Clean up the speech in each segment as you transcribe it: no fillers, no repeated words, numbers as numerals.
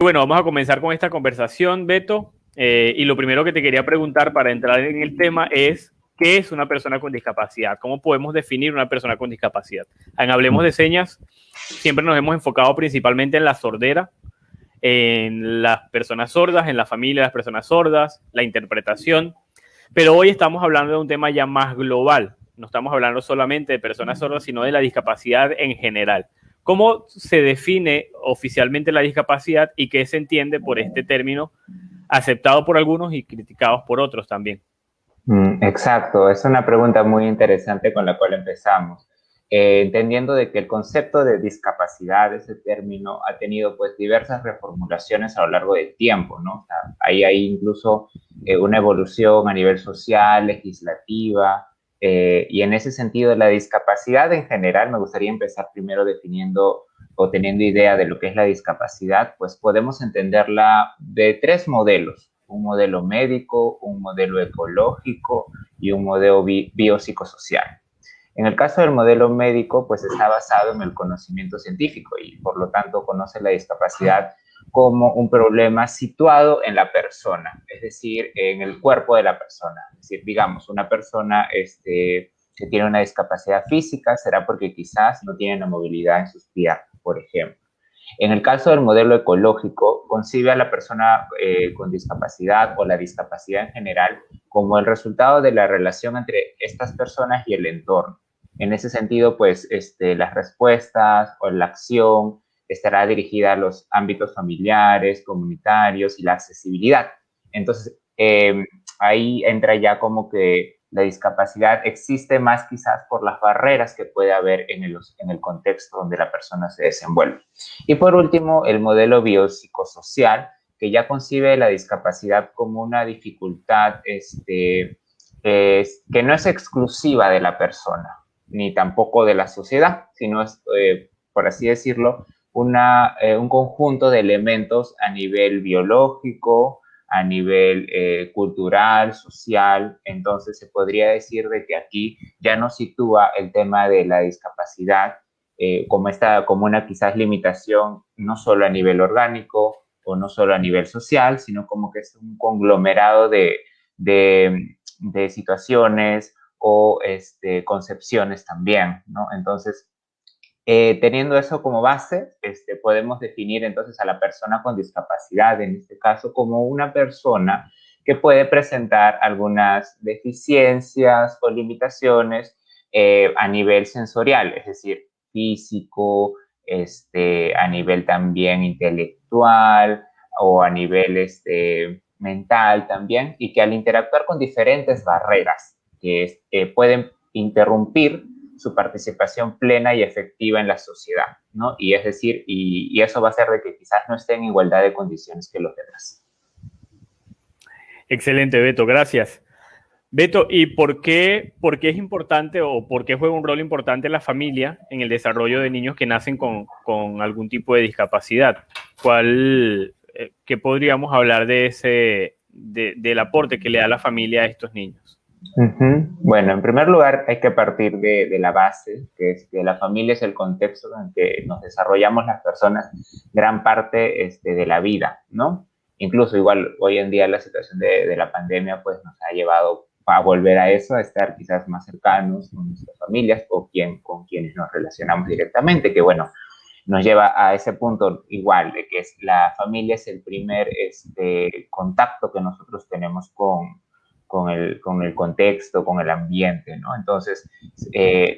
Bueno, vamos a comenzar con esta conversación, Beto. Y lo primero que te quería preguntar para entrar en el tema es, ¿qué es una persona con discapacidad? ¿Cómo podemos definir una persona con discapacidad? En Hablemos de Señas, siempre nos hemos enfocado principalmente en la sordera, en las personas sordas, en la familia de las personas sordas, la interpretación. Pero hoy estamos hablando de un tema ya más global. No estamos hablando solamente de personas sordas, sino de la discapacidad en general. ¿Cómo se define oficialmente la discapacidad y qué se entiende por este término, aceptado por algunos y criticados por otros también? Exacto, es una pregunta muy interesante con la cual empezamos. Entendiendo de que el concepto de discapacidad, ese término, ha tenido pues diversas reformulaciones a lo largo del tiempo, ¿no? O sea, ahí hay incluso una evolución a nivel social, legislativa, y en ese sentido la discapacidad en general, me gustaría empezar primero definiendo o teniendo idea de lo que es la discapacidad, pues podemos entenderla de tres modelos: un modelo médico, un modelo ecológico y un modelo biopsicosocial. En el caso del modelo médico, pues está basado en el conocimiento científico y por lo tanto conoce la discapacidad como un problema situado en la persona, es decir, en el cuerpo de la persona. Es decir, digamos, una persona que tiene una discapacidad física será porque quizás no tiene la movilidad en sus piernas, por ejemplo. En el caso del modelo ecológico, concibe a la persona con discapacidad o la discapacidad en general como el resultado de la relación entre estas personas y el entorno. En ese sentido, pues las respuestas o la acción estará dirigida a los ámbitos familiares, comunitarios y la accesibilidad. Entonces, ahí entra ya como que la discapacidad existe más quizás por las barreras que puede haber en el contexto donde la persona se desenvuelve. Y por último, el modelo biopsicosocial, que ya concibe la discapacidad como una dificultad que no es exclusiva de la persona, ni tampoco de la sociedad, sino es, por así decirlo, un conjunto de elementos a nivel biológico, a nivel cultural, social. Entonces se podría decir de que aquí ya no sitúa el tema de la discapacidad como una quizás limitación no solo a nivel orgánico o no solo a nivel social, sino como que es un conglomerado de situaciones o concepciones también, ¿no? Entonces, teniendo eso como base, podemos definir entonces a la persona con discapacidad, en este caso, como una persona que puede presentar algunas deficiencias o limitaciones a nivel sensorial, es decir, físico, a nivel también intelectual o a nivel mental también, y que al interactuar con diferentes barreras que pueden interrumpir su participación plena y efectiva en la sociedad, ¿no? Y es decir, y eso va a hacer de que quizás no esté en igualdad de condiciones que los demás. Excelente, Beto, gracias. Beto, ¿y por qué es importante o por qué juega un rol importante la familia en el desarrollo de niños que nacen con algún tipo de discapacidad? ¿Qué podríamos hablar del aporte que le da la familia a estos niños? Bueno, en primer lugar hay que partir de la base, que es que la familia es el contexto en que nos desarrollamos las personas gran parte de la vida, ¿no? Incluso igual hoy en día la situación de la pandemia pues nos ha llevado a volver a eso, a estar quizás más cercanos con nuestras familias o con quienes nos relacionamos directamente, que bueno, nos lleva a ese punto igual, de que la familia es el primer contacto que nosotros tenemos con el contexto, con el ambiente, ¿no? Entonces,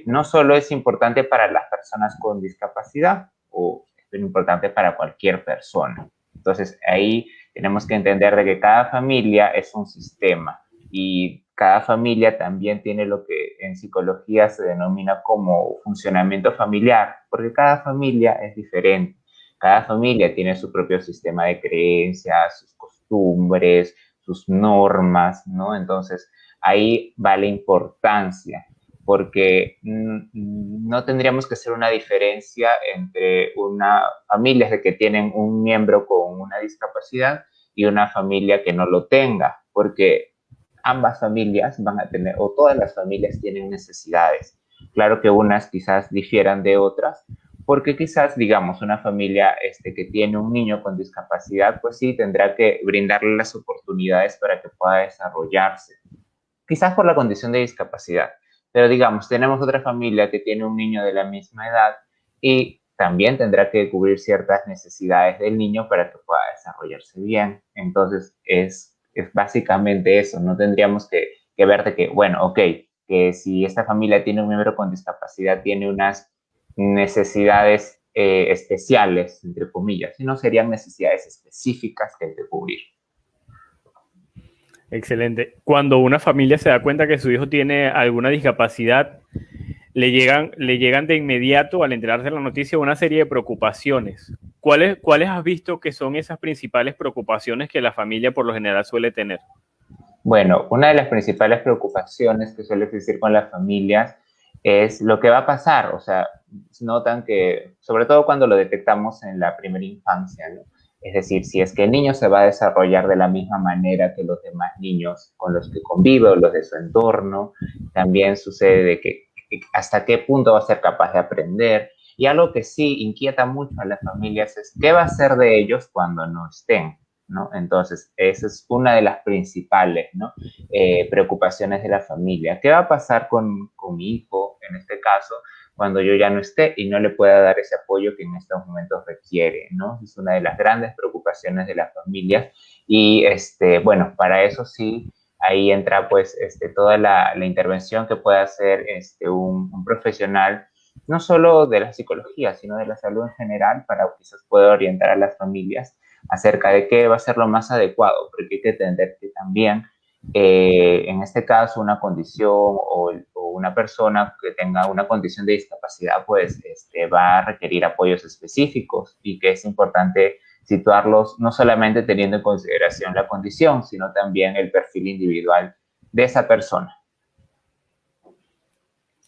no solo es importante para las personas con discapacidad, o es importante para cualquier persona. Entonces, ahí tenemos que entender de que cada familia es un sistema y cada familia también tiene lo que en psicología se denomina como funcionamiento familiar, porque cada familia es diferente. Cada familia tiene su propio sistema de creencias, sus costumbres, sus normas, ¿no? Entonces, ahí va la importancia, porque no tendríamos que hacer una diferencia entre una familia de que tienen un miembro con una discapacidad y una familia que no lo tenga, porque ambas familias van a tener, o todas las familias tienen necesidades. Claro que unas quizás difieran de otras, porque quizás, digamos, una familia que tiene un niño con discapacidad, pues sí, tendrá que brindarle las oportunidades para que pueda desarrollarse, quizás por la condición de discapacidad. Pero digamos, tenemos otra familia que tiene un niño de la misma edad y también tendrá que cubrir ciertas necesidades del niño para que pueda desarrollarse bien. Entonces, es básicamente eso. No tendríamos que ver de que, bueno, ok, que si esta familia tiene un miembro con discapacidad, tiene unas necesidades especiales, entre comillas, sino serían necesidades específicas que hay que cubrir. Excelente. Cuando una familia se da cuenta que su hijo tiene alguna discapacidad, le llegan de inmediato al enterarse de la noticia una serie de preocupaciones. ¿Cuáles has visto que son esas principales preocupaciones que la familia por lo general suele tener? Bueno, una de las principales preocupaciones que suele existir con las familias es lo que va a pasar. O sea, notan que, sobre todo cuando lo detectamos en la primera infancia, ¿no? Es decir, si es que el niño se va a desarrollar de la misma manera que los demás niños con los que convive o los de su entorno, también sucede de que hasta qué punto va a ser capaz de aprender. Y algo que sí inquieta mucho a las familias es qué va a ser de ellos cuando no estén, ¿no? Entonces, esa es una de las principales, ¿no? Preocupaciones de la familia. ¿Qué va a pasar con mi hijo, en este caso, cuando yo ya no esté y no le pueda dar ese apoyo que en estos momentos requiere, ¿no? Es una de las grandes preocupaciones de las familias y, bueno, para eso sí, ahí entra pues toda la intervención que puede hacer un profesional, no solo de la psicología, sino de la salud en general, para quizás poder orientar a las familias acerca de qué va a ser lo más adecuado, porque hay que entender que también, en este caso, una condición o una persona que tenga una condición de discapacidad, pues va a requerir apoyos específicos y que es importante situarlos no solamente teniendo en consideración la condición, sino también el perfil individual de esa persona.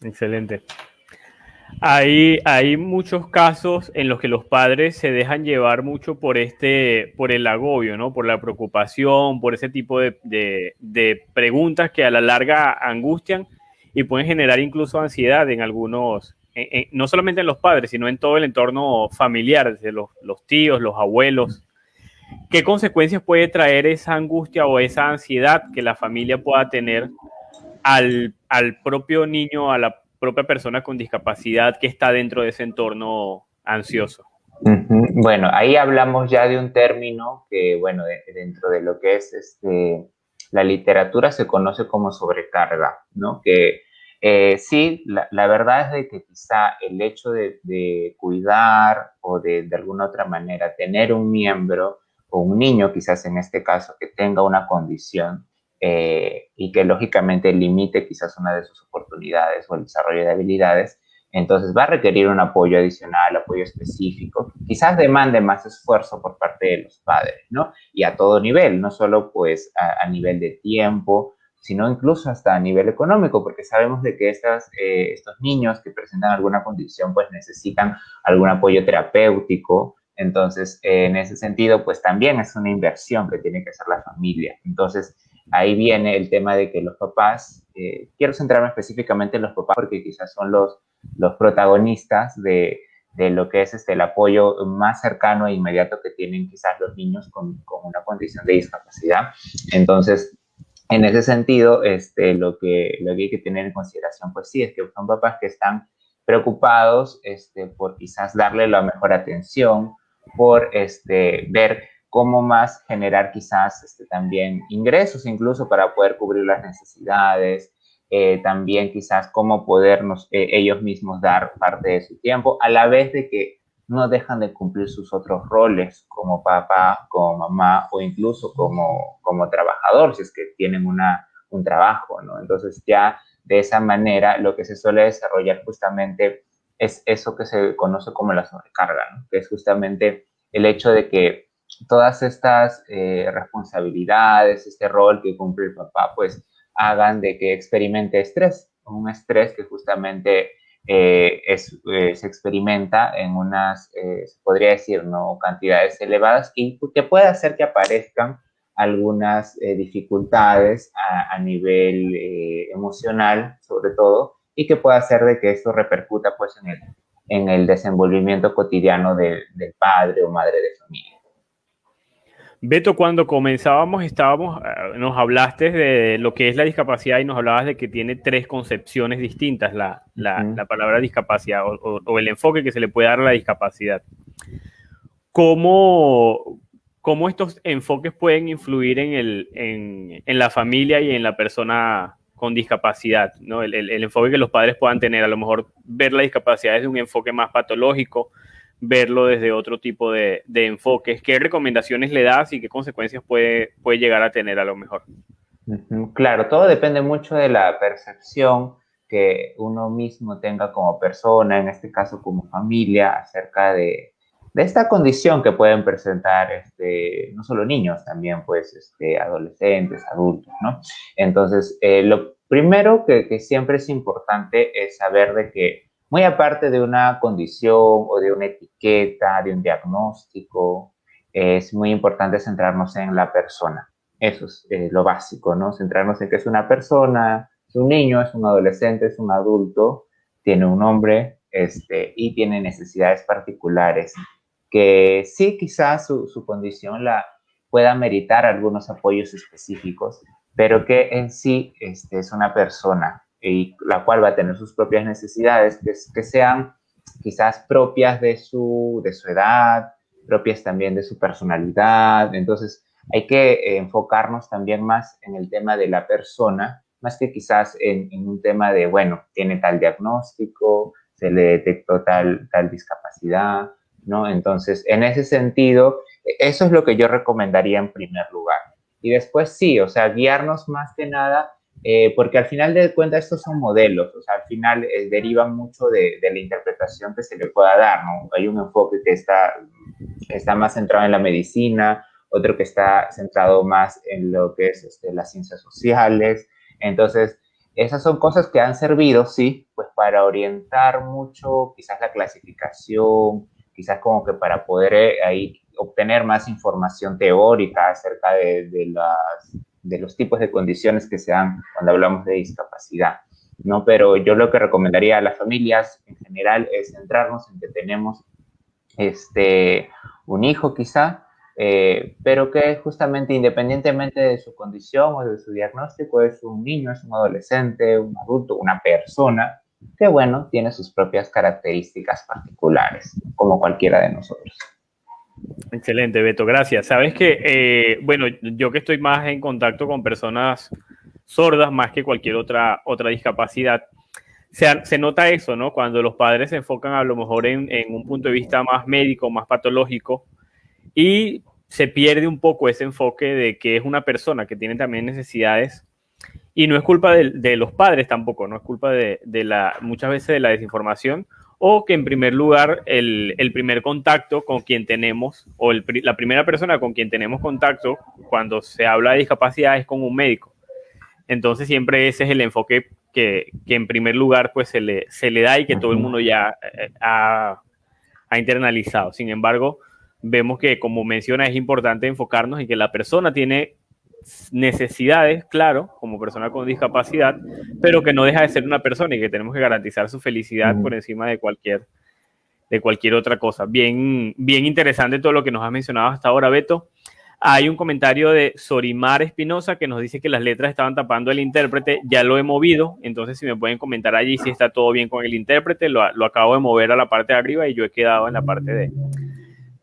Excelente. Hay muchos casos en los que los padres se dejan llevar mucho por el agobio, ¿no? Por la preocupación, por ese tipo de preguntas que a la larga angustian y pueden generar incluso ansiedad en algunos, no solamente en los padres, sino en todo el entorno familiar, desde los tíos, los abuelos. ¿Qué consecuencias puede traer esa angustia o esa ansiedad que la familia pueda tener al propio niño, a la propia persona con discapacidad que está dentro de ese entorno ansioso? Bueno, ahí hablamos ya de un término que, bueno, dentro de lo que es la literatura se conoce como sobrecarga, ¿no? Que sí, la verdad es de que quizá el hecho de cuidar o de alguna otra manera tener un miembro o un niño, quizás en este caso, que tenga una condición y que lógicamente limite quizás una de sus oportunidades o el desarrollo de habilidades, entonces va a requerir un apoyo adicional, apoyo específico, quizás demande más esfuerzo por parte de los padres, ¿no? Y a todo nivel, no solo pues a nivel de tiempo, sino incluso hasta a nivel económico, porque sabemos de que estos niños que presentan alguna condición pues necesitan algún apoyo terapéutico. Entonces, en ese sentido, pues también es una inversión que tiene que hacer la familia. Entonces, ahí viene el tema de que los papás, quiero centrarme específicamente en los papás porque quizás son los protagonistas de lo que es el apoyo más cercano e inmediato que tienen quizás los niños con una condición de discapacidad. Entonces, en ese sentido, lo que hay que tener en consideración, pues sí, es que son papás que están preocupados por quizás darle la mejor atención, por ver cómo más generar quizás también ingresos incluso para poder cubrir las necesidades, también quizás cómo podernos ellos mismos dar parte de su tiempo, a la vez de que no dejan de cumplir sus otros roles como papá, como mamá o incluso como trabajador, si es que tienen un trabajo, ¿no? Entonces ya de esa manera lo que se suele desarrollar justamente es eso que se conoce como la sobrecarga, ¿no? Que es justamente el hecho de que todas estas responsabilidades, este rol que cumple el papá, pues hagan de que experimente estrés, un estrés que justamente se experimenta en unas, se podría decir, ¿no? Cantidades elevadas y que puede hacer que aparezcan algunas dificultades a nivel emocional, sobre todo, y que puede hacer de que esto repercuta pues en en el desenvolvimiento cotidiano del padre o madre de familia. Beto, cuando comenzábamos, nos hablaste de lo que es la discapacidad y nos hablabas de que tiene tres concepciones distintas la palabra discapacidad o el enfoque que se le puede dar a la discapacidad. ¿Cómo estos enfoques pueden influir en la familia y en la persona con discapacidad, ¿no? El enfoque que los padres puedan tener, a lo mejor ver la discapacidad desde un enfoque más patológico, verlo desde otro tipo de enfoques. ¿Qué recomendaciones le das y qué consecuencias puede llegar a tener a lo mejor? Claro, todo depende mucho de la percepción que uno mismo tenga como persona, en este caso como familia, acerca de esta condición que pueden presentar no solo niños, también pues adolescentes, adultos, ¿no? Entonces, lo primero que siempre es importante es saber de que muy aparte de una condición o de una etiqueta, de un diagnóstico, es muy importante centrarnos en la persona. Eso es lo básico, ¿no? Centrarnos en que es una persona, es un niño, es un adolescente, es un adulto, tiene un nombre y tiene necesidades particulares que sí quizás su condición la pueda meritar algunos apoyos específicos, pero que en sí es una persona y la cual va a tener sus propias necesidades que sean quizás propias de su edad, propias también de su personalidad. Entonces hay que enfocarnos también más en el tema de la persona, más que quizás en un tema de, bueno, tiene tal diagnóstico, se le detectó tal discapacidad, ¿no? Entonces, en ese sentido, eso es lo que yo recomendaría en primer lugar. Y después sí, o sea, guiarnos más que nada, porque al final de cuentas estos son modelos, o sea, al final derivan mucho de la interpretación que se le pueda dar, ¿no? Hay un enfoque que está más centrado en la medicina, otro que está centrado más en lo que es las ciencias sociales. Entonces, esas son cosas que han servido, sí, pues para orientar mucho quizás la clasificación, quizás como que para poder ahí obtener más información teórica acerca de los tipos de condiciones que se dan cuando hablamos de discapacidad, ¿no? Pero yo lo que recomendaría a las familias en general es centrarnos en que tenemos un hijo quizá, pero que justamente independientemente de su condición o de su diagnóstico es un niño, es un adolescente, un adulto, una persona que bueno, tiene sus propias características particulares, como cualquiera de nosotros. Excelente, Beto, gracias. Sabes que, bueno, yo que estoy más en contacto con personas sordas más que cualquier otra discapacidad, se nota eso, ¿no? Cuando los padres se enfocan a lo mejor en un punto de vista más médico, más patológico, y se pierde un poco ese enfoque de que es una persona que tiene también necesidades. Y no es culpa de los padres tampoco, no es culpa muchas veces de la desinformación, o que en primer lugar el primer contacto con quien tenemos, o la primera persona con quien tenemos contacto cuando se habla de discapacidad es con un médico. Entonces siempre ese es el enfoque que en primer lugar pues se le da y que todo el mundo ya ha internalizado. Sin embargo, vemos que, como menciona, es importante enfocarnos en que la persona tiene necesidades, claro, como persona con discapacidad, pero que no deja de ser una persona y que tenemos que garantizar su felicidad por encima de cualquier otra cosa. Bien interesante todo lo que nos has mencionado hasta ahora, Beto. Hay un comentario de Sorimar Espinosa que nos dice que las letras estaban tapando el intérprete. Ya lo he movido, entonces si me pueden comentar allí si está todo bien con el intérprete. Lo acabo de mover a la parte de arriba y yo he quedado en la parte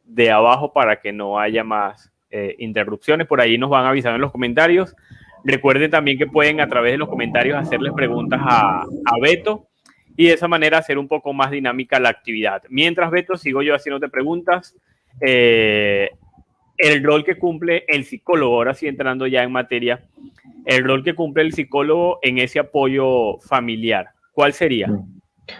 de abajo para que no haya más interrupciones. Por ahí nos van avisando en los comentarios. Recuerden también que pueden a través de los comentarios hacerles preguntas a Beto y de esa manera hacer un poco más dinámica la actividad. Mientras, Beto, sigo yo haciéndote preguntas. El rol que cumple el psicólogo, ahora sí entrando ya en materia, el rol que cumple el psicólogo en ese apoyo familiar, ¿cuál sería?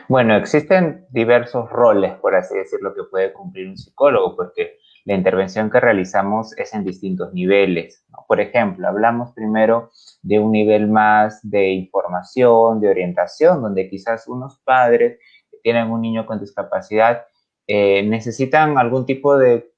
Bueno, existen diversos roles, por así decirlo, que puede cumplir un psicólogo, porque la intervención que realizamos es en distintos niveles, ¿no? Por ejemplo, hablamos primero de un nivel más de información, de orientación, donde quizás unos padres que tienen un niño con discapacidad necesitan algún tipo de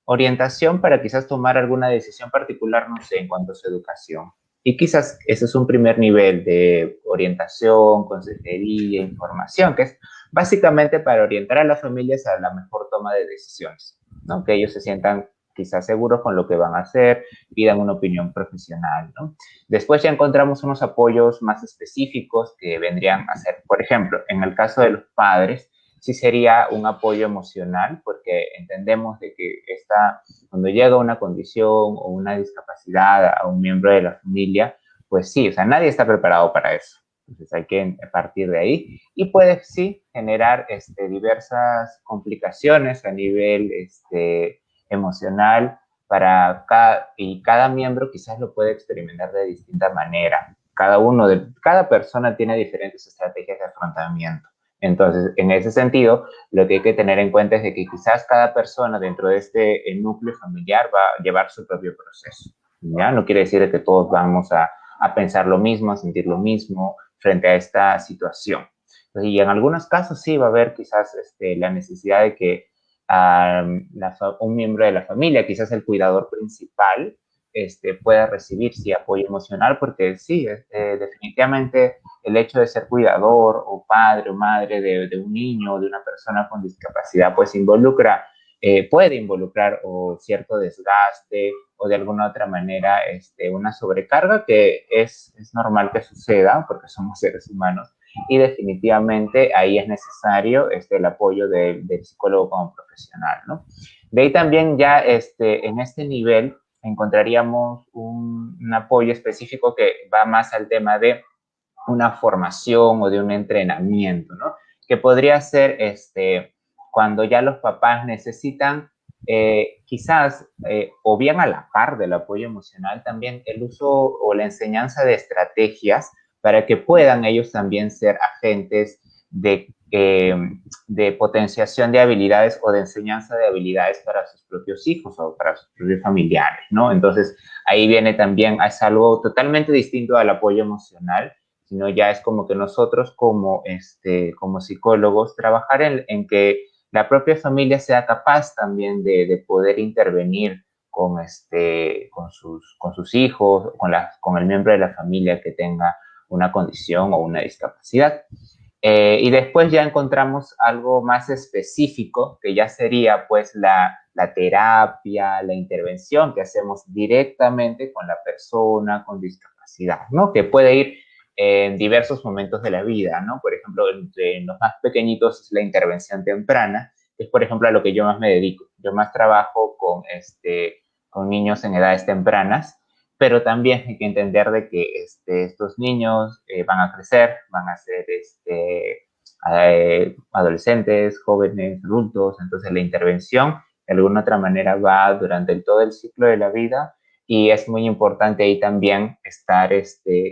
orientación para quizás tomar alguna decisión particular, no sé, en cuanto a su educación. Y quizás ese es un primer nivel de orientación, consejería, información, que es básicamente para orientar a las familias a la mejor toma de decisiones, ¿no? Que ellos se sientan quizás seguros con lo que van a hacer, pidan una opinión profesional, ¿no? Después ya encontramos unos apoyos más específicos que vendrían a ser, por ejemplo, en el caso de los padres, sí sería un apoyo emocional, porque entendemos de que cuando llega una condición o una discapacidad a un miembro de la familia, pues sí, o sea, nadie está preparado para eso. Entonces hay que partir de ahí y puede sí generar diversas complicaciones a nivel emocional y cada miembro quizás lo puede experimentar de distinta manera. Cada persona tiene diferentes estrategias de afrontamiento. Entonces, en ese sentido, lo que hay que tener en cuenta es de que quizás cada persona dentro de este núcleo familiar va a llevar su propio proceso. ¿Ya? No quiere decir que todos vamos a pensar lo mismo, a sentir lo mismo frente a esta situación. Y en algunos casos sí va a haber quizás la necesidad de que un miembro de la familia, quizás el cuidador principal, pueda recibir sí, apoyo emocional, porque sí, definitivamente el hecho de ser cuidador o padre o madre de un niño o de una persona con discapacidad, pues puede involucrar o cierto desgaste o de alguna otra manera una sobrecarga que es normal que suceda porque somos seres humanos y definitivamente ahí es necesario el apoyo del psicólogo como profesional, ¿no? De ahí también ya en este nivel encontraríamos un apoyo específico que va más al tema de una formación o de un entrenamiento, ¿no? Que podría ser cuando ya los papás necesitan quizás, o bien a la par del apoyo emocional, también el uso o la enseñanza de estrategias para que puedan ellos también ser agentes de potenciación de habilidades o de enseñanza de habilidades para sus propios hijos o para sus propios familiares, ¿no? Entonces, ahí viene también, es algo totalmente distinto al apoyo emocional, sino ya es como que nosotros como psicólogos trabajar en que la propia familia sea capaz también de poder intervenir con sus hijos, con el miembro de la familia que tenga una condición o una discapacidad. Y después ya encontramos algo más específico, que ya sería pues la terapia, la intervención que hacemos directamente con la persona con discapacidad, ¿no? Que puede ir en diversos momentos de la vida, ¿no? Por ejemplo, entre los más pequeñitos es la intervención temprana, que es por ejemplo a lo que yo más me dedico. Yo más trabajo con niños en edades tempranas, pero también hay que entender de que estos niños van a crecer, van a ser adolescentes, jóvenes, adultos, entonces la intervención de alguna otra manera va durante todo el ciclo de la vida y es muy importante ahí también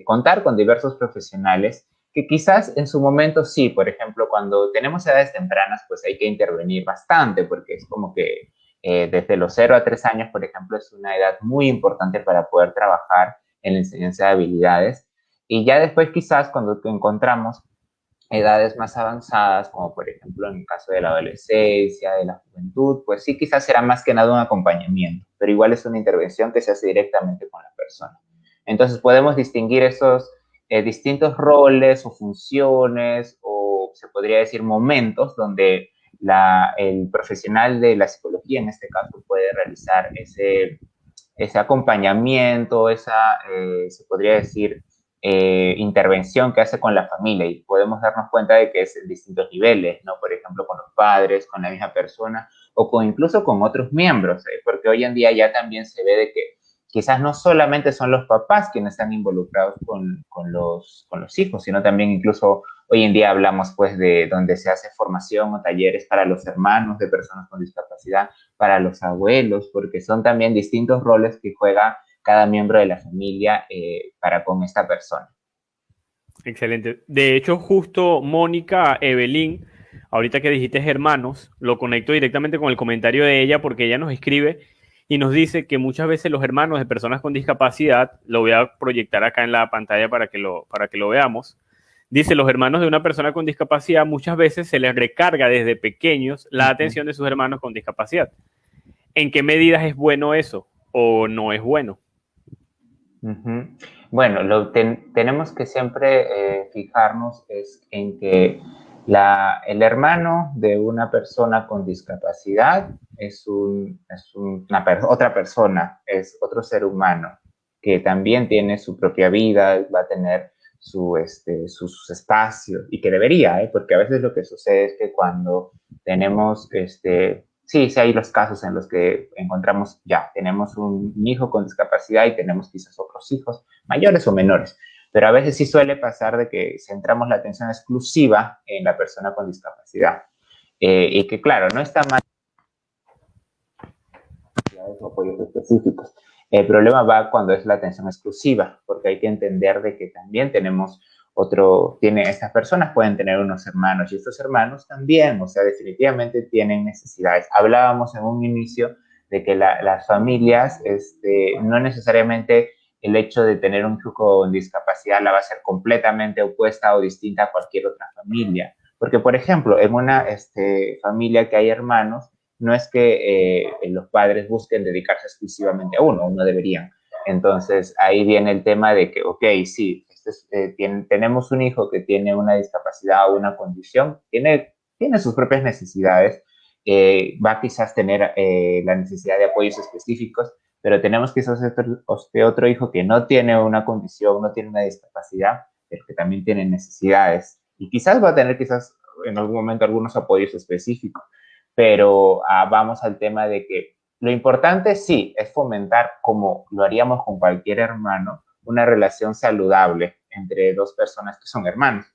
contar con diversos profesionales que quizás en su momento sí, por ejemplo, cuando tenemos edades tempranas, pues hay que intervenir bastante porque es como que desde los 0 a 3 años, por ejemplo, es una edad muy importante para poder trabajar en la enseñanza de habilidades. Y ya después quizás cuando encontramos edades más avanzadas, como por ejemplo en el caso de la adolescencia, de la juventud, pues sí quizás será más que nada un acompañamiento, pero igual es una intervención que se hace directamente con la persona. Entonces podemos distinguir esos distintos roles o funciones o se podría decir momentos donde el profesional de la psicología en este caso puede realizar ese acompañamiento, se podría decir, intervención que hace con la familia y podemos darnos cuenta de que es en distintos niveles, ¿no? Por ejemplo, con los padres, con la misma persona o incluso con otros miembros, porque hoy en día ya también se ve de que quizás no solamente son los papás quienes están involucrados con los hijos, sino también incluso hoy en día hablamos pues de donde se hace formación o talleres para los hermanos de personas con discapacidad, para los abuelos, porque son también distintos roles que juega cada miembro de la familia para con esta persona. Excelente. De hecho, justo Mónica Evelyn, ahorita que dijiste hermanos, lo conecto directamente con el comentario de ella porque ella nos escribe y nos dice que muchas veces los hermanos de personas con discapacidad, lo voy a proyectar acá en la pantalla para que lo veamos, dice, los hermanos de una persona con discapacidad muchas veces se les recarga desde pequeños la atención de sus hermanos con discapacidad. ¿En qué medidas es bueno eso o no es bueno? Bueno, tenemos que siempre fijarnos en que El hermano de una persona con discapacidad es, otra persona, es otro ser humano que también tiene su propia vida, va a tener sus espacios y que debería, porque a veces lo que sucede es que cuando tenemos, sí, hay los casos en los que encontramos, ya, tenemos un hijo con discapacidad y tenemos quizás otros hijos, mayores o menores, pero a veces sí suele pasar de que centramos la atención exclusiva en la persona con discapacidad. Y que claro, no está mal o apoyos específicos. El problema va cuando es la atención exclusiva, porque hay que entender de que también tenemos estas personas pueden tener unos hermanos y estos hermanos también, o sea, definitivamente tienen necesidades. Hablábamos en un inicio de que las familias, no necesariamente el hecho de tener un hijo con discapacidad la va a ser completamente opuesta o distinta a cualquier otra familia. Porque, por ejemplo, en una familia que hay hermanos, no es que los padres busquen dedicarse exclusivamente a uno deberían. Entonces, ahí viene el tema de que, ok, sí, tenemos un hijo que tiene una discapacidad o una condición, tiene sus propias necesidades, va a quizás tener la necesidad de apoyos específicos, pero tenemos quizás otro hijo que no tiene una condición, no tiene una discapacidad, pero que también tiene necesidades. Y quizás va a tener quizás en algún momento algunos apoyos específicos, pero vamos al tema de que lo importante sí es fomentar, como lo haríamos con cualquier hermano, una relación saludable entre dos personas que son hermanos.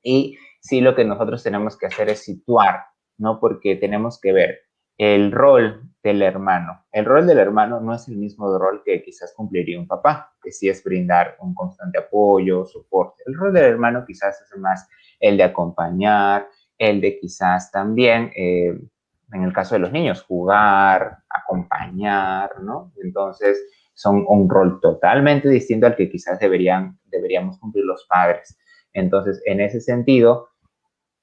Y sí, lo que nosotros tenemos que hacer es situar, ¿no? Porque tenemos que ver el rol del hermano. El rol del hermano no es el mismo rol que quizás cumpliría un papá, que sí es brindar un constante apoyo, soporte. El rol del hermano quizás es más el de acompañar, el de quizás también, en el caso de los niños, jugar, acompañar, ¿no? Entonces, son un rol totalmente distinto al que quizás deberíamos cumplir los padres. Entonces, en ese sentido,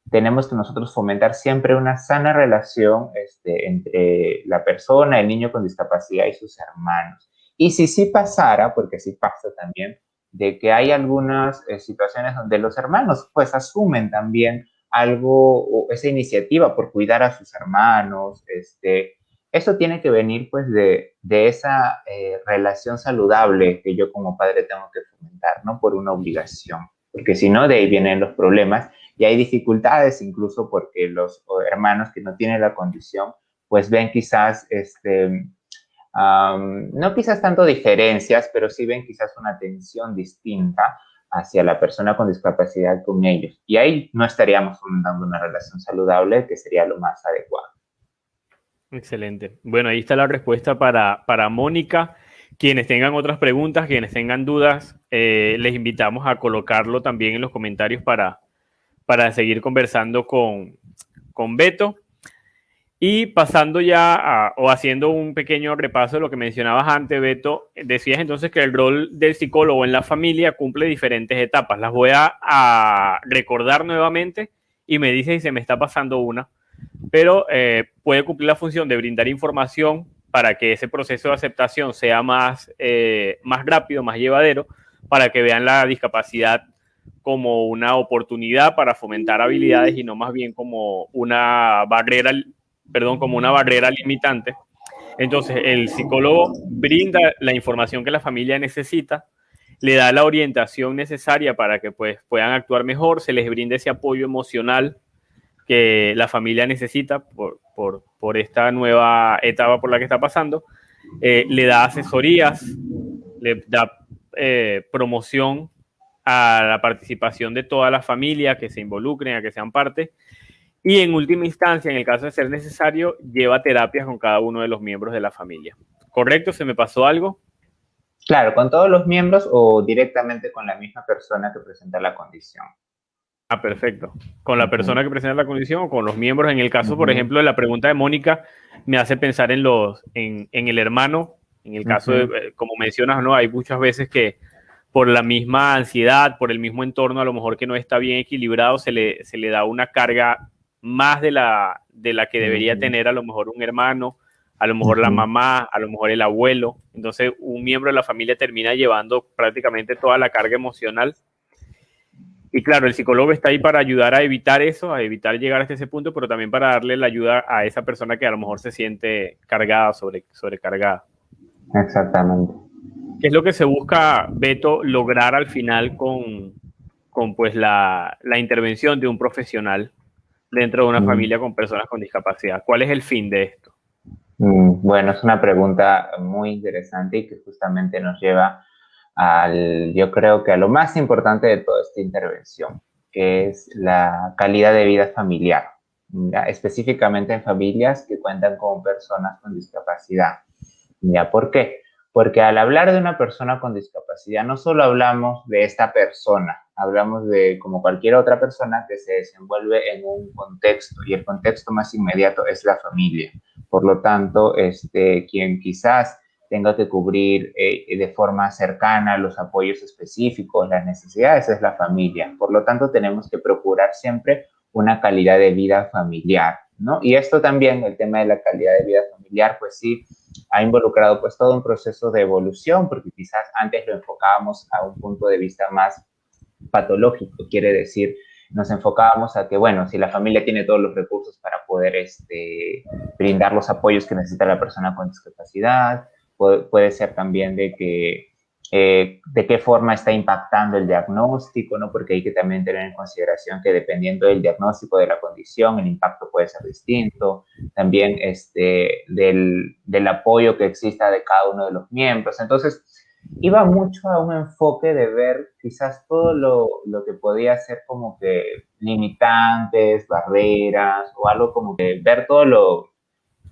tenemos que nosotros fomentar siempre una sana relación entre la persona, el niño con discapacidad y sus hermanos. Y si sí pasara, porque sí pasa también, de que hay algunas situaciones donde los hermanos pues asumen también algo o esa iniciativa por cuidar a sus hermanos, eso tiene que venir pues de esa relación saludable que yo como padre tengo que fomentar, no por una obligación, porque si no, de ahí vienen los problemas y hay dificultades incluso porque los hermanos que no tienen la condición pues ven quizás, no quizás tanto diferencias, pero sí ven quizás una atención distinta hacia la persona con discapacidad con ellos. Y ahí no estaríamos fomentando una relación saludable, que sería lo más adecuado. Excelente. Bueno, ahí está la respuesta para Mónica. Quienes tengan otras preguntas, quienes tengan dudas, les invitamos a colocarlo también en los comentarios para seguir conversando con Beto. Y pasando ya o haciendo un pequeño repaso de lo que mencionabas antes, Beto, decías entonces que el rol del psicólogo en la familia cumple diferentes etapas. Las voy a recordar nuevamente y me dices si se me está pasando una, pero puede cumplir la función de brindar información para que ese proceso de aceptación sea más rápido, más llevadero, para que vean la discapacidad como una oportunidad para fomentar habilidades y no más bien como una barrera limitante. Entonces, el psicólogo brinda la información que la familia necesita, le da la orientación necesaria para que pues, puedan actuar mejor, se les brinde ese apoyo emocional que la familia necesita por esta nueva etapa por la que está pasando, le da asesorías, le da promoción a la participación de toda la familia, que se involucren, a que sean parte, y en última instancia, en el caso de ser necesario, lleva terapias con cada uno de los miembros de la familia. ¿Correcto? ¿Se me pasó algo? Claro, con todos los miembros o directamente con la misma persona que presenta la condición. Ah, perfecto. ¿Con la persona que presenta la condición o con los miembros? En el caso, por ejemplo, de la pregunta de Mónica, me hace pensar en el hermano. En el caso de, como mencionas, ¿no? Hay muchas veces que por la misma ansiedad, por el mismo entorno, a lo mejor que no está bien equilibrado, se le da una carga más de la que debería tener a lo mejor un hermano, a lo mejor la mamá, a lo mejor el abuelo. Entonces, un miembro de la familia termina llevando prácticamente toda la carga emocional. Y claro, el psicólogo está ahí para ayudar a evitar eso, a evitar llegar hasta ese punto, pero también para darle la ayuda a esa persona que a lo mejor se siente cargada, sobrecargada. Exactamente. ¿Qué es lo que se busca, Beto, lograr al final con pues la intervención de un profesional dentro de una Mm. familia con personas con discapacidad? ¿Cuál es el fin de esto? Bueno, es una pregunta muy interesante y que justamente nos lleva yo creo que a lo más importante de toda esta intervención, que es la calidad de vida familiar, ¿ya? Específicamente en familias que cuentan con personas con discapacidad. ¿Ya? ¿Por qué? Porque al hablar de una persona con discapacidad, no solo hablamos de esta persona, hablamos de como cualquier otra persona que se desenvuelve en un contexto, y el contexto más inmediato es la familia. Por lo tanto, quien quizás tenga que cubrir de forma cercana los apoyos específicos, las necesidades, es la familia. Por lo tanto, tenemos que procurar siempre una calidad de vida familiar, ¿no? Y esto también, el tema de la calidad de vida familiar, pues sí, ha involucrado pues todo un proceso de evolución, porque quizás antes lo enfocábamos a un punto de vista más patológico, quiere decir, nos enfocábamos a que, bueno, si la familia tiene todos los recursos para poder brindar los apoyos que necesita la persona con discapacidad, puede ser también de que de qué forma está impactando el diagnóstico, ¿no? Porque hay que también tener en consideración que dependiendo del diagnóstico de la condición, el impacto puede ser distinto. También del apoyo que exista de cada uno de los miembros. Entonces, iba mucho a un enfoque de ver quizás todo lo que podía ser como que limitantes, barreras, o algo como que ver todo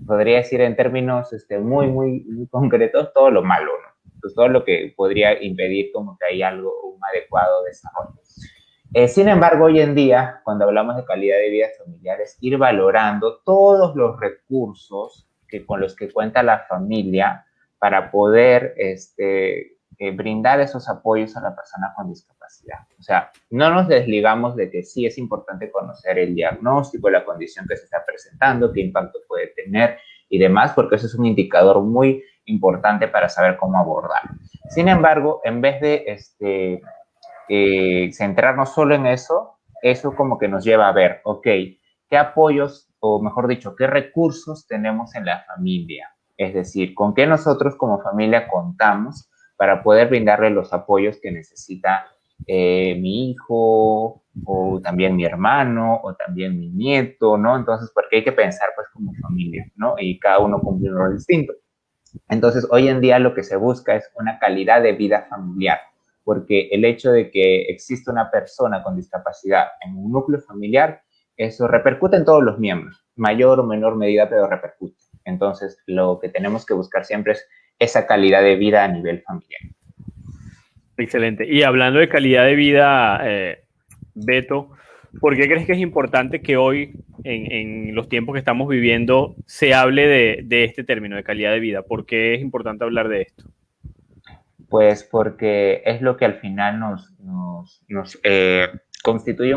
podría decir en términos muy concretos, todo lo malo, ¿no? Pues todo lo que podría impedir como que hay algo, un adecuado desarrollo. Sin embargo, hoy en día, cuando hablamos de calidad de vida familiar, es ir valorando todos los recursos con los que cuenta la familia para poder brindar esos apoyos a la persona con discapacidad. O sea, no nos desligamos de que sí es importante conocer el diagnóstico, la condición que se está presentando, qué impacto puede tener y demás, porque eso es un indicador muy importante para saber cómo abordar. Sin embargo, en vez de centrarnos solo en eso como que nos lleva a ver, ok, qué apoyos, o mejor dicho, qué recursos tenemos en la familia. Es decir, con qué nosotros como familia contamos para poder brindarle los apoyos que necesita mi hijo, o también mi hermano, o también mi nieto, ¿no? Entonces, porque hay que pensar pues como familia, ¿no? Y cada uno cumple un rol distinto. Entonces, hoy en día lo que se busca es una calidad de vida familiar, porque el hecho de que exista una persona con discapacidad en un núcleo familiar, eso repercute en todos los miembros, mayor o menor medida, pero repercute. Entonces, lo que tenemos que buscar siempre es esa calidad de vida a nivel familiar. Excelente. Y hablando de calidad de vida, Beto, ¿por qué crees que es importante que hoy, en los tiempos que estamos viviendo, se hable de este término de calidad de vida? ¿Por qué es importante hablar de esto? Pues porque es lo que al final nos constituye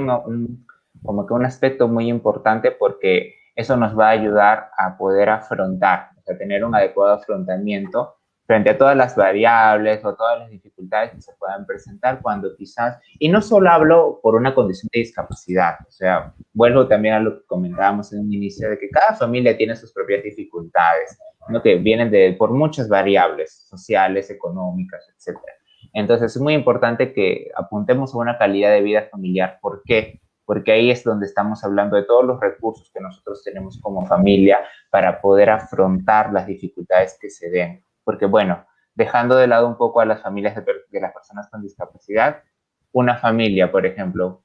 como que un aspecto muy importante, porque eso nos va a ayudar a poder afrontar, o sea, tener un adecuado afrontamiento frente a todas las variables o todas las dificultades que se puedan presentar cuando quizás, y no solo hablo por una condición de discapacidad, o sea, vuelvo también a lo que comentábamos en un inicio, de que cada familia tiene sus propias dificultades, ¿no? Que vienen por muchas variables sociales, económicas, etcétera. Entonces es muy importante que apuntemos a una calidad de vida familiar. ¿Por qué? Porque ahí es donde estamos hablando de todos los recursos que nosotros tenemos como familia para poder afrontar las dificultades que se den. Porque bueno, dejando de lado un poco a las familias de las personas con discapacidad, una familia, por ejemplo,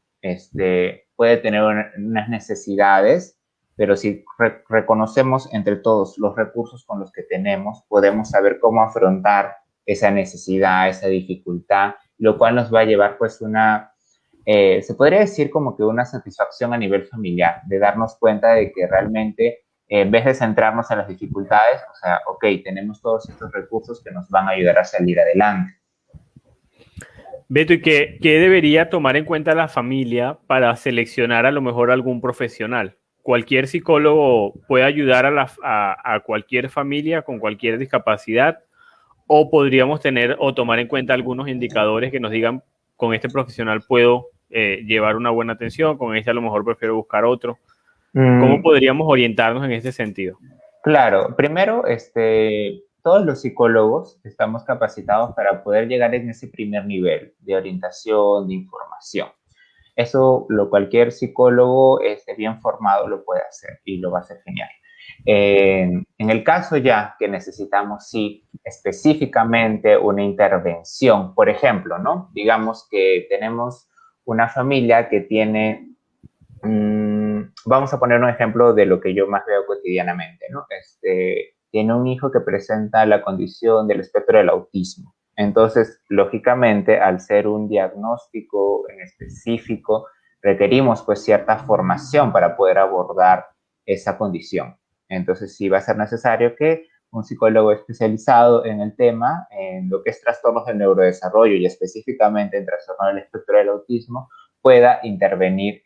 puede tener unas necesidades, pero si reconocemos entre todos los recursos con los que tenemos, podemos saber cómo afrontar esa necesidad, esa dificultad, lo cual nos va a llevar pues se podría decir como que una satisfacción a nivel familiar, de darnos cuenta de que realmente, en vez de centrarnos en las dificultades, o sea, ok, tenemos todos estos recursos que nos van a ayudar a salir adelante. Beto, ¿y qué debería tomar en cuenta la familia para seleccionar a lo mejor algún profesional? ¿Cualquier psicólogo puede ayudar a cualquier familia con cualquier discapacidad? ¿O podríamos tener o tomar en cuenta algunos indicadores que nos digan, con este profesional puedo llevar una buena atención, con este a lo mejor prefiero buscar otro. ¿Cómo Mm, podríamos orientarnos en ese sentido? claro, primero, todos los psicólogos estamos capacitados para poder llegar en ese primer nivel de orientación, de información. Eso lo cualquier psicólogo bien formado lo puede hacer y lo va a hacer genial. En el caso ya que necesitamos, sí, específicamente una intervención, por ejemplo, ¿no? Digamos que tenemos una familia que tiene, vamos a poner un ejemplo de lo que yo más veo cotidianamente, ¿no? Tiene un hijo que presenta la condición del espectro del autismo. Entonces, lógicamente, al ser un diagnóstico en específico, requerimos pues cierta formación para poder abordar esa condición. Entonces, sí va a ser necesario que un psicólogo especializado en el tema, en lo que es trastornos del neurodesarrollo y específicamente en trastorno del espectro del autismo, pueda intervenir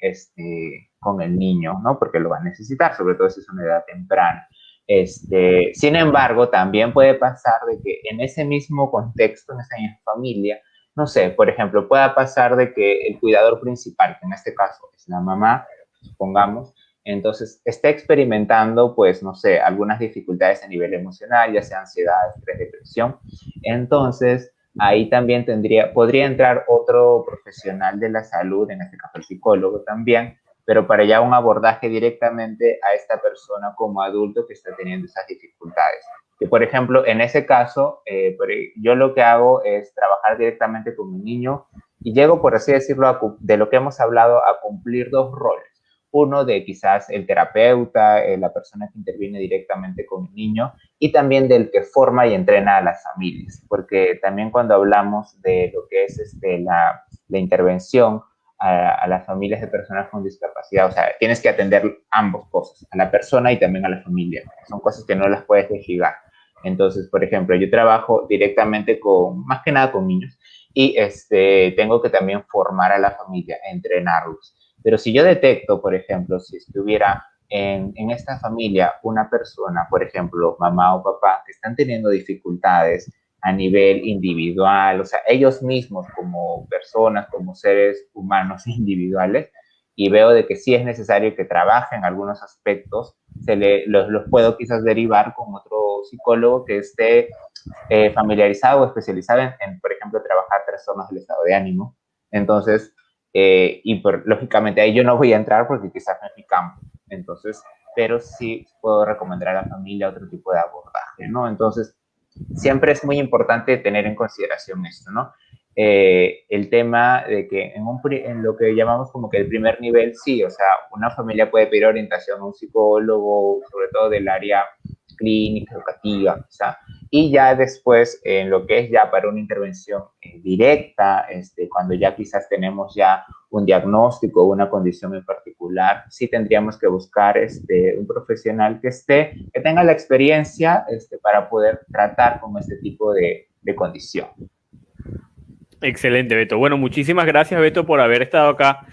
con el niño, ¿no? Porque lo va a necesitar, sobre todo si es una edad temprana. Sin embargo, también puede pasar de que en ese mismo contexto, en esa misma familia, no sé, por ejemplo, pueda pasar de que el cuidador principal, que en este caso es la mamá, supongamos, entonces esté experimentando, pues, no sé, algunas dificultades a nivel emocional, ya sea ansiedad, estrés, depresión. Entonces, ahí también podría entrar otro profesional de la salud, en este caso el psicólogo también, pero para ya un abordaje directamente a esta persona como adulto que está teniendo esas dificultades. Que, por ejemplo, en ese caso, yo lo que hago es trabajar directamente con mi niño y llego, por así decirlo, de lo que hemos hablado, a cumplir dos roles. Uno de quizás el terapeuta, la persona que interviene directamente con el niño, y también del que forma y entrena a las familias, porque también cuando hablamos de lo que es la intervención a las familias de personas con discapacidad, o sea, tienes que atender ambos cosas, a la persona y también a la familia, son cosas que no las puedes desligar. Entonces, por ejemplo, yo trabajo directamente más que nada con niños, y tengo que también formar a la familia, entrenarlos. Pero si yo detecto, por ejemplo, si estuviera en esta familia una persona, por ejemplo, mamá o papá, que están teniendo dificultades a nivel individual, o sea, ellos mismos como personas, como seres humanos individuales, y veo de que sí es necesario que trabajen algunos aspectos, los puedo quizás derivar con otro psicólogo que esté familiarizado o especializado por ejemplo, trabajar trastornos del estado de ánimo. Entonces, lógicamente ahí yo no voy a entrar porque quizás no es mi campo. Entonces, pero sí puedo recomendar a la familia otro tipo de abordaje, ¿no? Entonces, siempre es muy importante tener en consideración esto, ¿no? El tema de que en lo que llamamos como que el primer nivel, sí, o sea, una familia puede pedir orientación a un psicólogo, sobre todo del área clínica, educativa, o sea, y ya después en lo que es ya para una intervención directa, cuando ya quizás tenemos ya un diagnóstico o una condición en particular, sí tendríamos que buscar un profesional que tenga la experiencia para poder tratar con este tipo de condición. Excelente, Beto. Bueno, muchísimas gracias, Beto, por haber estado acá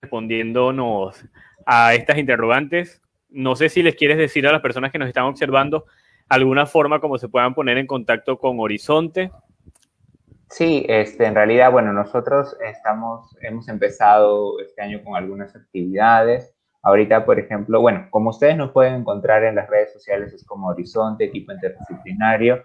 respondiéndonos a estas interrogantes. No sé si les quieres decir a las personas que nos están observando alguna forma como se puedan poner en contacto con Horizonte. Sí, en realidad, bueno, nosotros hemos empezado este año con algunas actividades. Ahorita, por ejemplo, bueno, como ustedes nos pueden encontrar en las redes sociales, es como Horizonte, equipo interdisciplinario.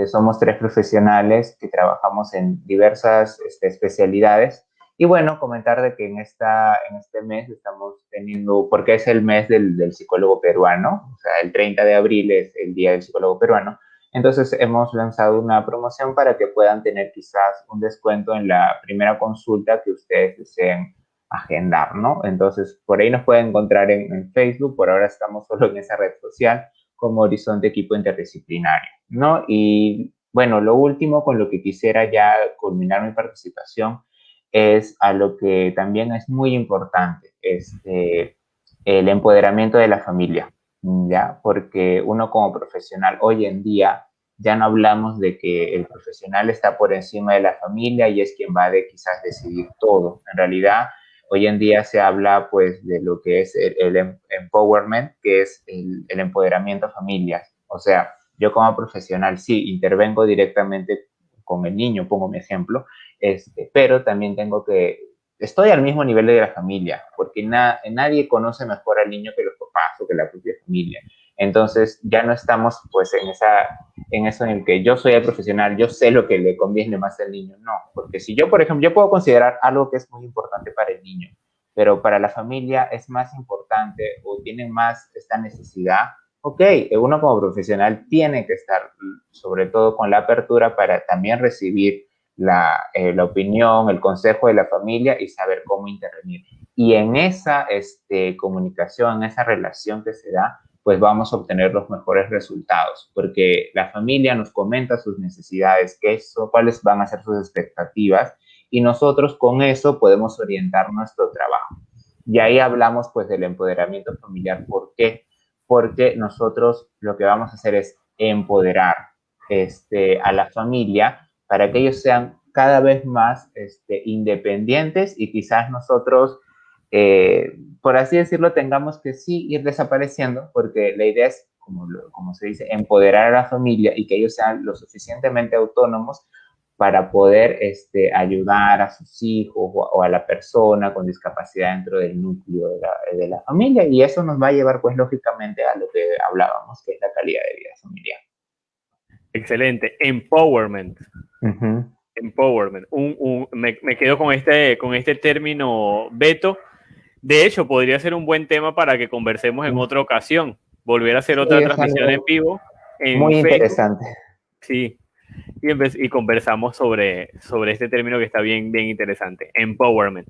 Somos tres profesionales que trabajamos en diversas especialidades. Y bueno, comentar de que en este mes estamos teniendo, porque es el mes del psicólogo peruano, o sea, el 30 de abril es el Día del Psicólogo Peruano. Entonces hemos lanzado una promoción para que puedan tener quizás un descuento en la primera consulta que ustedes deseen agendar, ¿no? Entonces por ahí nos pueden encontrar en Facebook, por ahora estamos solo en esa red social como Horizonte Equipo Interdisciplinario, ¿no? Y bueno, lo último con lo que quisiera ya culminar mi participación es a lo que también es muy importante, el empoderamiento de la familia. ¿Ya? Porque uno como profesional hoy en día ya no hablamos de que el profesional está por encima de la familia y es quien va a quizás decidir todo. En realidad, hoy en día se habla pues de lo que es el empowerment, que es el empoderamiento a familias. O sea, yo como profesional sí intervengo directamente con el niño, pongo mi ejemplo, pero también estoy al mismo nivel de la familia, porque nadie conoce mejor al niño que los papás o que la propia familia. Entonces ya no estamos pues en eso en el que yo soy el profesional, yo sé lo que le conviene más al niño. No, porque si yo, por ejemplo, yo puedo considerar algo que es muy importante para el niño, pero para la familia es más importante o tienen más esta necesidad. Ok, uno como profesional tiene que estar sobre todo con la apertura para también recibir la opinión, el consejo de la familia y saber cómo intervenir. Y en esa comunicación, en esa relación que se da, pues vamos a obtener los mejores resultados, porque la familia nos comenta sus necesidades, cuáles van a ser sus expectativas, y nosotros con eso podemos orientar nuestro trabajo. Y ahí hablamos pues del empoderamiento familiar. ¿Por qué? Porque nosotros lo que vamos a hacer es empoderar a la familia para que ellos sean cada vez más independientes y quizás nosotros, por así decirlo, tengamos que sí ir desapareciendo, porque la idea es, como se dice, empoderar a la familia y que ellos sean lo suficientemente autónomos para poder ayudar a sus hijos o a la persona con discapacidad dentro del núcleo de la familia, y eso nos va a llevar pues lógicamente a lo que hablábamos, que es la calidad de vida familiar. Excelente. Empowerment. Uh-huh. Empowerment. Me quedo con este término, Beto. De hecho, podría ser un buen tema para que conversemos en otra ocasión. Volver a hacer otra transmisión en vivo. Muy interesante. Sí. Y conversamos sobre este término que está bien, bien interesante. Empowerment.